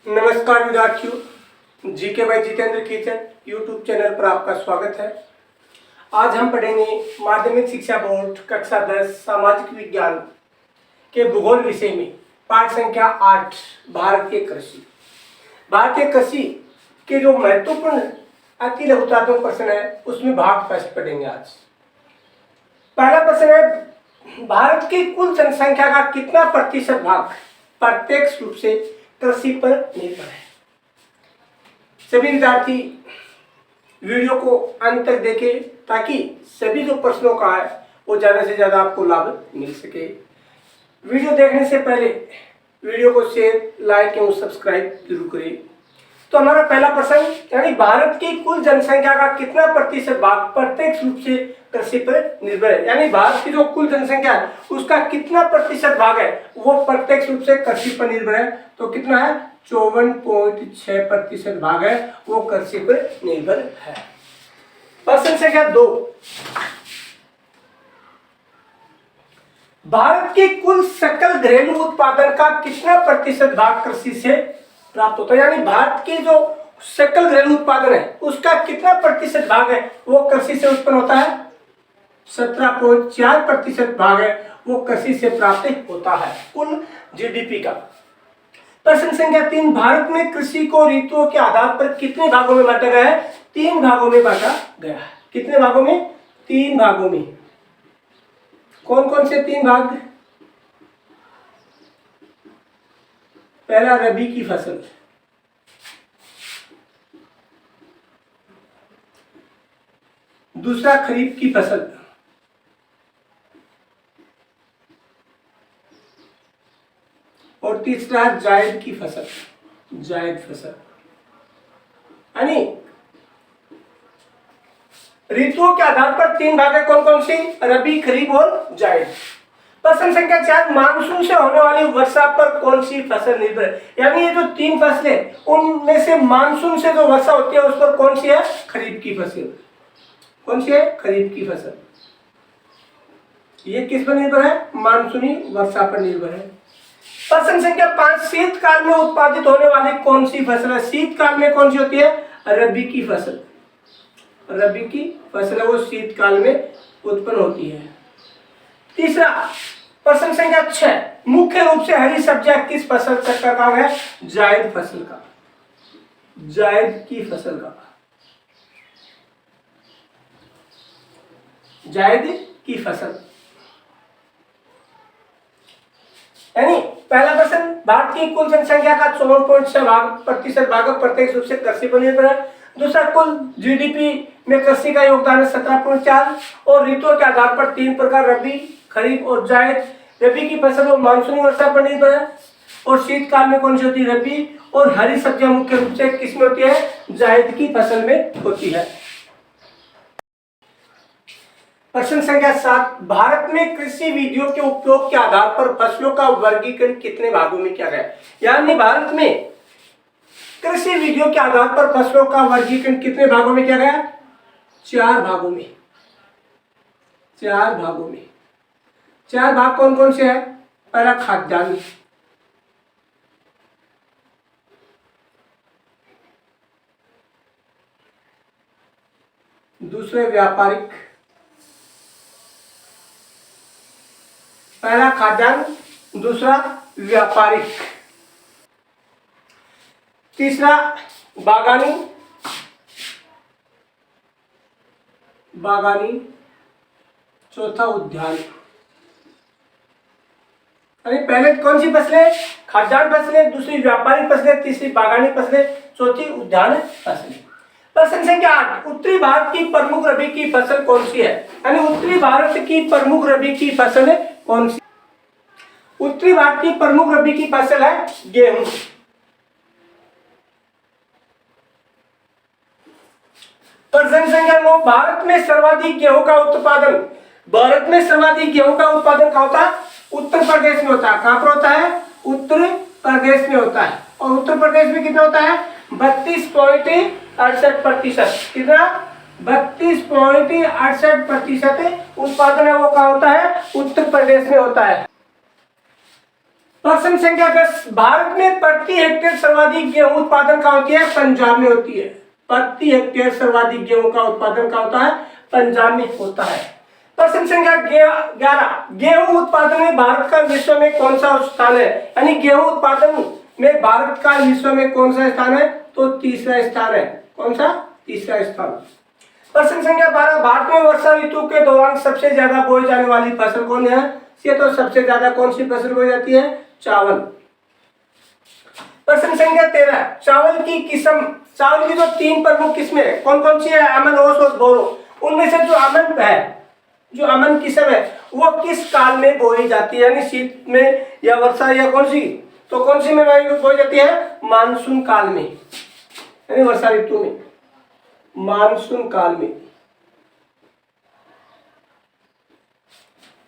नमस्कार विद्यार्थियों, GK by Jitendra kitchen YouTube channel पर आपका स्वागत है। आज हम पढ़ेंगे माध्यमिक शिक्षा बोर्ड कक्षा 10 सामाजिक विज्ञान के भूगोल विषय में पाठ संख्या 8 भारतीय कृषि। भारतीय कृषि के जो महत्वपूर्ण अति लघुतात्मक प्रश्न है उसमें भाग फर्स्ट पढ़ेंगे। आज पहला प्रश्न है, भारत की कुल जनसंख्या का कितना प्रतिशत भाग प्रत्यक्ष रूप से कृषि पर निर्भर है। सभी विद्यार्थी वीडियो को अंत तक देखें ताकि सभी जो प्रश्नों का है वो ज्यादा से ज्यादा आपको लाभ मिल सके। वीडियो देखने से पहले वीडियो को शेयर, लाइक एवं सब्सक्राइब जरूर करें। तो हमारा पहला प्रश्न, यानी भारत की कुल जनसंख्या का कितना प्रतिशत भाग प्रत्यक्ष रूप से कृषि पर निर्भर है। यानी भारत की जो कुल जनसंख्या है उसका कितना प्रतिशत भाग है वो प्रत्यक्ष रूप से कृषि पर निर्भर है। तो कितना है, 54.6% भाग है वो कृषि पर निर्भर है। प्रश्न संख्या 2, भारत के कुल सकल घरेलू उत्पादन का कितना प्रतिशत भाग कृषि से प्राप्त होता है। यानी भारत की जो सकल घरेलू उत्पादन है उसका कितना प्रतिशत भाग है वो कृषि से उत्पन्न होता है। 17.4% भाग है वो कृषि से प्राप्त होता है कुल जीडीपी का। प्रश्न संख्या 3, भारत में कृषि को ऋतुओं के आधार पर कितने भागों में बांटा गया है। 3 भागों में बांटा गया है। कितने भागों में? 3 भागों में। कौन कौन से 3 भाग? पहला रबी की फसल, दूसरा खरीफ की फसल, और तीसरा जायद की फसल। जायद फसल यानी ऋतुओं के आधार पर 3 भाग है। कौन कौन सी? रबी, खरीफ और जायद। प्रश्न संख्या 4, मानसून से होने वाली वर्षा पर कौन सी फसल निर्भर है। यानी ये जो 3 फसलें उनमें से मानसून से जो वर्षा होती है उस पर कौन सी है? खरीफ की फसल। कौन सी है? खरीफ की फसल। ये किस पर निर्भर है? मानसूनी वर्षा पर निर्भर है। प्रश्न संख्या 5, शीतकाल में उत्पादित होने वाली कौन सी फसल है। शीतकाल में कौन सी होती है? रबी की फसल। रबी की फसल है वो शीतकाल में उत्पन्न होती है। तीसरा प्रश्न संख्या 6, मुख्य रूप से हरी सब्जियां किस फसल का काम है? जायद फसल का। जायद की फसल का। जायद की फसल। यानी पहला प्रश्न, भारत की कुल जनसंख्या का 54.6% भाग प्रत्यक्ष रूप से कृषि पर निर्भर है। दूसरा, कुल जीडीपी में कृषि का योगदान है 17.4 और ऋतुओं के आधार पर 3 प्रकार रबी, खरीफ और जायद। रबी की फसल और मानसूनी वर्षा पर निर्भर है। और शीतकाल में कौन सी होती है? रबी। और हरी सब्जियां मुख्य रूप से किसमें होती है? जायद की फसल में होती है। प्रश्न संख्या 7, भारत में कृषि विधियों के उपयोग के आधार पर फसलों का वर्गीकरण कितने भागों में किया गया है। यानी भारत में कृषि विधियों के आधार पर फसलों का वर्गीकरण कितने भागों में किया गया? 4 भागों में। 4 भागों में। 4 भाग कौन कौन से हैं? पहला खाद्यान्न, दूसरे व्यापारिक, पहला खाद्यान्न, दूसरा व्यापारिक, तीसरा बागानी, बागानी, चौथा उद्यान। यानी पहले कौन सी फसलें? खाद्यान्न फसलें, दूसरी व्यापारिक फसलें, तीसरी बागानी फसलें, चौथी उद्यान फसलें। प्रश्न संख्या 8, उत्तरी भारत की प्रमुख रबी की फसल कौन सी है। यानी उत्तरी भारत की प्रमुख रबी की फसल कौन सी? उत्तरी भारत की प्रमुख रबी की फसल है गेहूं। प्रश्न संख्या 9, भारत में सर्वाधिक गेहूं का उत्पादन कहाँ होता है? उत्तर प्रदेश में होता है। कहां पर होता है? उत्तर प्रदेश में होता है। और उत्तर प्रदेश में कितना होता है? 32.68%। कितना? 32.68% उत्पादन है वो कहाँ होता है? उत्तर प्रदेश में होता है। प्रश्न संख्या 10, भारत में प्रति हेक्टेयर सर्वाधिक गेहूं उत्पादन कहाँ होती है? पंजाब में होती है। प्रति हेक्टेयर सर्वाधिक गेहूं का उत्पादन कहाँ होता है? पंजाब में होता है। प्रश्न संख्या 11, गेहूं उत्पादन में भारत का विश्व में कौन सा स्थान है? यानी गेहूं उत्पादन में भारत का विश्व में कौन सा स्थान है? तो तीसरा स्थान है। कौन सा? तीसरा स्थान। प्रश्न संख्या 12, भारत में वर्षा ऋतु के दौरान सबसे ज्यादा बोई जाने वाली फसल कौन है? तो सबसे ज्यादा कौन सी फसल बोई जाती है? चावल। प्रश्न संख्या 13, चावल की किस्म, चावल की जो 3 प्रमुख किस्में है कौन कौन सी है? अमन, ओस और बोरो। उनमें से जो अमन है, जो अमन किस्म है वो किस काल में बोई जाती है? यानी शीत में या वर्षा या कौन सी? तो कौन सी में बोई जाती है? मानसून काल में, यानी वर्षा ऋतु में, मानसून काल में।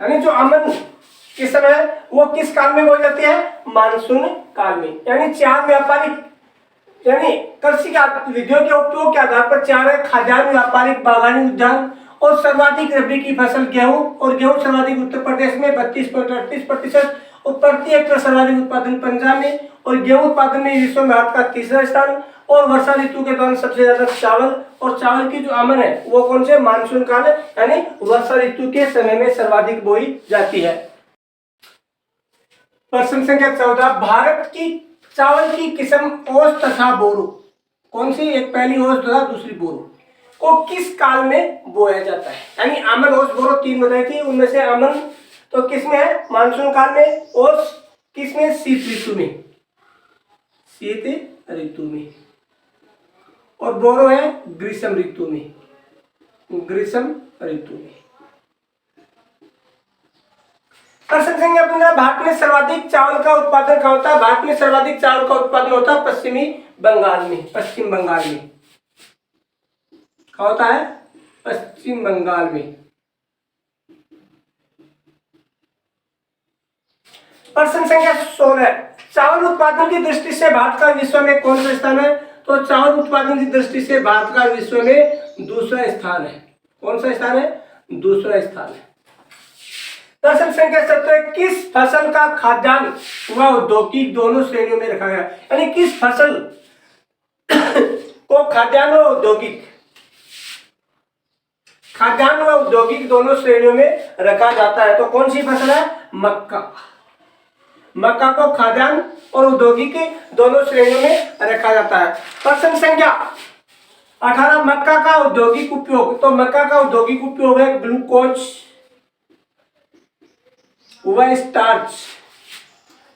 यानी जो अमन किस्म है वो किस काल में बोई जाती है? मानसून काल में। यानी 4 व्यापारिक, यानी कृषि विधियों के उपयोग के आधार पर 4 है: खाद्यान्न, व्यापारिक, बागानी, उद्यान और सर्वाधिक रबी की फसल गेहूं। और गेहूं सर्वाधिक उत्तर प्रदेश में 32.38% और प्रति हेक्टेयर सर्वाधिक उत्पादन पंजाब में। और गेहूं उत्पादन में विश्व में भारत का तीसरा स्थान। और वर्षा ऋतु के दौरान सबसे ज्यादा चावल, और चावल की जो अमन है वो कौन से? मानसून काल है, यानी वर्षा ऋतु के समय में सर्वाधिक बोई जाती है। प्रश्न संख्या 14, भारत की चावल की किस्म ओस तथा बोरो कौन सी? एक पहली ओस तथा दूसरी बोरो को किस काल में बोया जाता है? यानी अमन, ओस, बोरो 3 बताई थी, उनमें से अमन तो किस में है? मानसून काल में। ओस किस में? शीत ऋतु में, शीत ऋतु में। और बोरो है ग्रीष्म ऋतु में, ग्रीष्म ऋतु में। प्रश्न संख्या 15, भारत में सर्वाधिक चावल का उत्पादन कहाँ होता है? भारत में सर्वाधिक चावल का उत्पादन होता है पश्चिमी बंगाल में, पश्चिम बंगाल में। कहाँ होता है? पश्चिम बंगाल में। प्रश्न संख्या 16, चावल उत्पादन की दृष्टि से भारत का विश्व में कौन सा स्थान है? तो चावल उत्पादन की दृष्टि से भारत का विश्व में दूसरा स्थान है। कौन सा स्थान है? दूसरा स्थान है। प्रश्न संख्या 17, किस फसल का खाद्यान्न व औद्योगिक दोनों श्रेणियों में रखा गया? यानी किस फसल को खाद्यान्न व औद्योगिक, खाद्यान्न व औद्योगिक दोनों श्रेणियों में रखा जाता है? तो कौन सी फसल है? मक्का। मक्का को खाद्यान्न और औद्योगिक दोनों श्रेणियों में रखा जाता है। प्रश्न संख्या 18, मक्का का औद्योगिक उपयोग। तो मक्का का औद्योगिक उपयोग है ग्लूकोज व स्टार्च,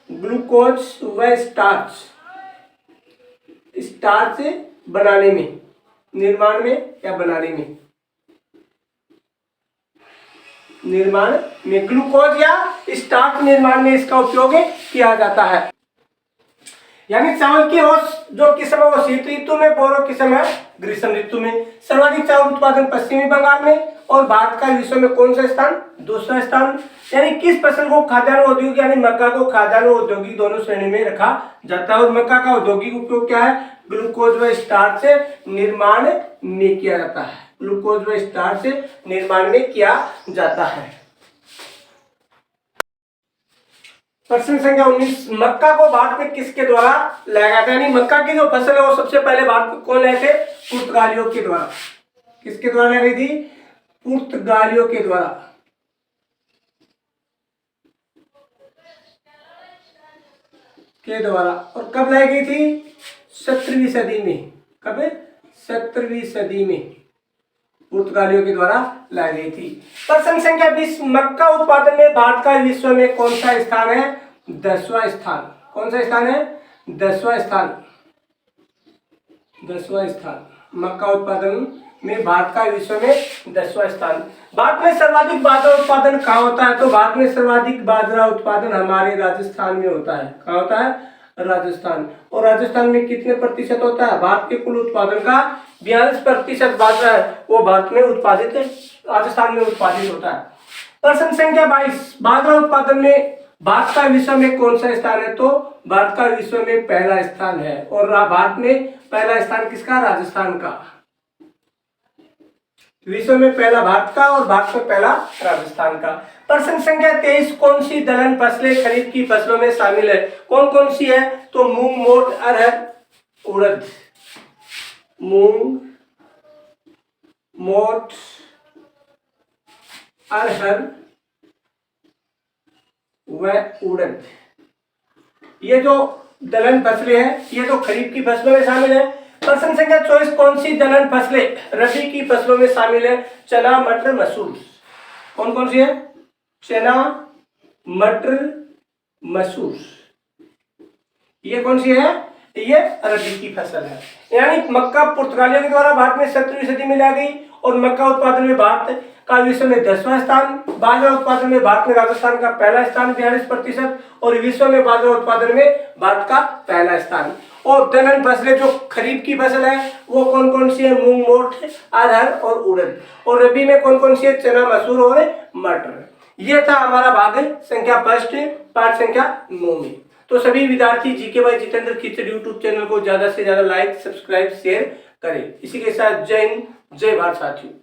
ग्लूकोज व स्टार्च, स्टार्च बनाने में, निर्माण में या बनाने में, निर्माण में ग्लूकोज या स्टार्च निर्माण में इसका उपयोग किया जाता है। यानी चावल की ओस जो किस्म है वो शीत ऋतु में, बोरो किस्म है ग्रीष्म ऋतु में। सर्वाधिक चावल उत्पादन पश्चिमी बंगाल में। और भारत का विश्व में कौन सा स्थान? दूसरा स्थान। यानी किस फसल को खाद्यान्न औद्योगिक, यानी मक्का को खाद्यान्न और औद्योगिक दोनों श्रेणी में रखा जाता है। और मक्का का औद्योगिक उपयोग क्या है? ग्लूकोज व स्टार्च निर्माण में किया जाता है, ग्लूकोज व स्टार्च निर्माण में किया जाता है। प्रश्न संख्या 19, मक्का को भारत में किसके द्वारा लाया गया था? यानी मक्का की जो फसल है वो सबसे पहले भारत में कौन लाए थे? पुर्तगालियों के द्वारा। किसके द्वारा लाई गई थी? पुर्तगालियों के द्वारा। और कब लाई गई थी? 17वीं सदी में। कब? 17वीं सदी में पुर्तगालियों के द्वारा लाई गई थी। प्रश्न संख्या 20, मक्का उत्पादन में भारत का विश्व में कौन सा स्थान है? 10वां स्थान। कौन सा स्थान है? 10वां स्थान, 10वां स्थान। मक्का उत्पादन में भारत का विश्व में 10वां स्थान। भारत में सर्वाधिक बाजरा उत्पादन कहाँ होता है? तो भारत में सर्वाधिक बाजरा उत्पादन हमारे राजस्थान में होता है। कहाँ होता है? राजस्थान। और राजस्थान में कितने प्रतिशत होता है? भारत के कुल उत्पादन का 42% बाजरा है वो भारत में उत्पादित है, राजस्थान में उत्पादित होता है। प्रश्न संख्या 22, बाजरा उत्पादन में भारत का विश्व में कौन सा स्थान है? तो भारत का विश्व में पहला स्थान है। और भारत में पहला स्थान किसका? राजस्थान का। विश्व में पहला भारत का और भारत में पहला राजस्थान का। प्रश्न संख्या 23, कौन सी दलहन फसलें खरीफ की फसलों में शामिल है? कौन कौन सी है? तो मूंग, मोठ, अरहर, उड़द। मूंग, मोठ, अरहर व उड़द, ये जो दलहन फसलें हैं ये तो खरीफ की फसलों में शामिल है। प्रश्न संख्या 24, कौन सी दलहन फसलें रबी की फसलों में शामिल है? चना, मटर, मसूर। कौन कौन सी है? चना, मटर, मसूर, ये कौन सी है? ये रबी की फसल है। यानी मक्का पुर्तगालियों के द्वारा भारत में 17वीं सदी में ला गई और मक्का उत्पादन में भारत का विश्व में 10वां स्थान। बाजरा उत्पादन में भारत में राजस्थान का पहला स्थान 42% और विश्व में बाजरा उत्पादन में भारत का पहला स्थान। और दलहन फसलें जो खरीफ की फसल है वो कौन कौन सी है? मूंग, मोठ, अरहर और उड़द। और रबी में कौन कौन सी है? चना, मसूर और मटर। ये था हमारा भाग संख्या फर्स्ट, पाठ संख्या 9 में। तो सभी विद्यार्थी जीके बाय जितेंद्र कीचड़ यूट्यूब चैनल को ज्यादा से ज्यादा लाइक, सब्सक्राइब, शेयर करें। इसी के साथ जय हिंद, जय भारत साथियों।